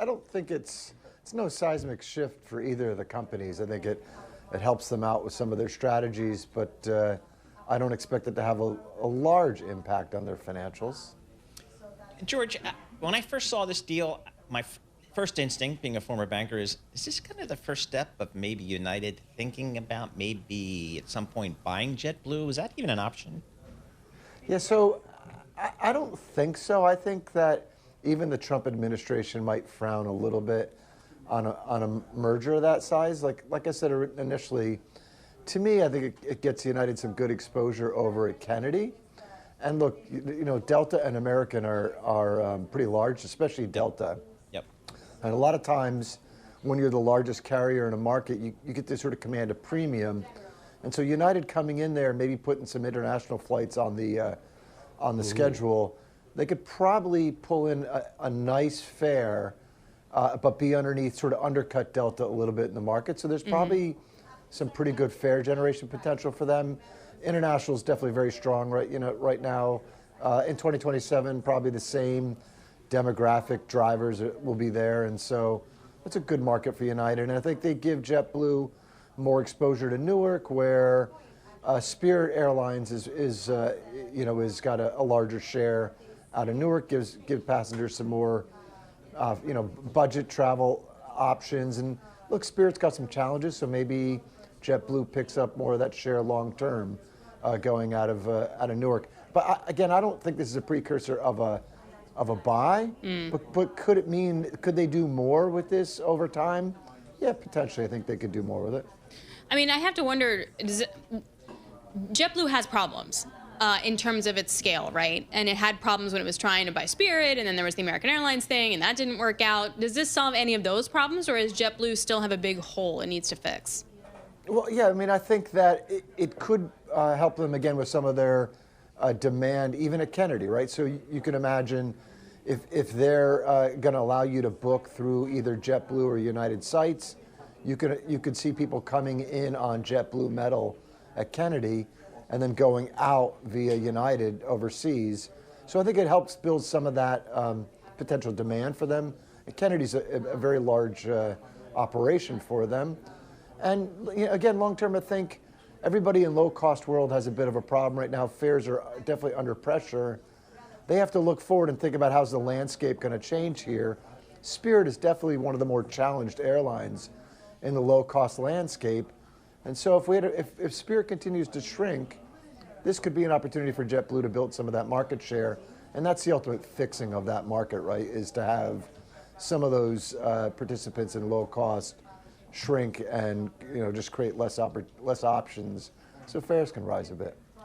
I don't think it's no seismic shift for either of the companies. I think it helps them out with some of their strategies, but I don't expect it to have a large impact on their financials. George, when I first saw this deal, my first instinct, being a former banker, is this kind of the first step of maybe United thinking about maybe at some point buying JetBlue? Is that even an option? Yeah, so I don't think so. I think that even the Trump administration might frown a little bit on a merger of that size. Like I said initially, to me, I think it gets United some good exposure over at Kennedy. And look, Delta and American are pretty large, especially Delta. Yep. And a lot of times, when you're the largest carrier in a market, you get to sort of command a premium. And so United coming in there, maybe putting some international flights on the schedule, they could probably pull in a nice fare, but be underneath, sort of undercut Delta a little bit in the market. So there's probably some pretty good fare generation potential for them. International is definitely very strong right now. In 2027, probably the same demographic drivers will be there, and so it's a good market for United. And I think they give JetBlue more exposure to Newark, where Spirit Airlines is got a larger share out of Newark, give passengers some more budget travel options. And look, Spirit's got some challenges, so maybe JetBlue picks up more of that share long term, going out of Newark. But again, I don't think this is a precursor of a buy. But could they do more with this over time? Yeah, potentially. I think they could do more with it. I mean, I have to wonder, JetBlue has problems in terms of its scale, right? And it had problems when it was trying to buy Spirit, and then there was the American Airlines thing, and that didn't work out. Does this solve any of those problems, or does JetBlue still have a big hole it needs to fix? Well, yeah, I mean, I think that it could help them, again, with some of their demand, even at Kennedy, right? So you can imagine if they're going to allow you to book through either JetBlue or United sites, you could see people coming in on JetBlue metal at Kennedy and then going out via United overseas. So I think it helps build some of that potential demand for them. And Kennedy's a very large operation for them. And again, long term, I think everybody in low-cost world has a bit of a problem right now. Fares are definitely under pressure. They have to look forward and think about how's the landscape going to change here. Spirit is definitely one of the more challenged airlines in the low-cost landscape. And so if Spirit continues to shrink, this could be an opportunity for JetBlue to build some of that market share. And that's the ultimate fixing of that market, right, is to have some of those participants in low cost shrink and just create less options so fares can rise a bit.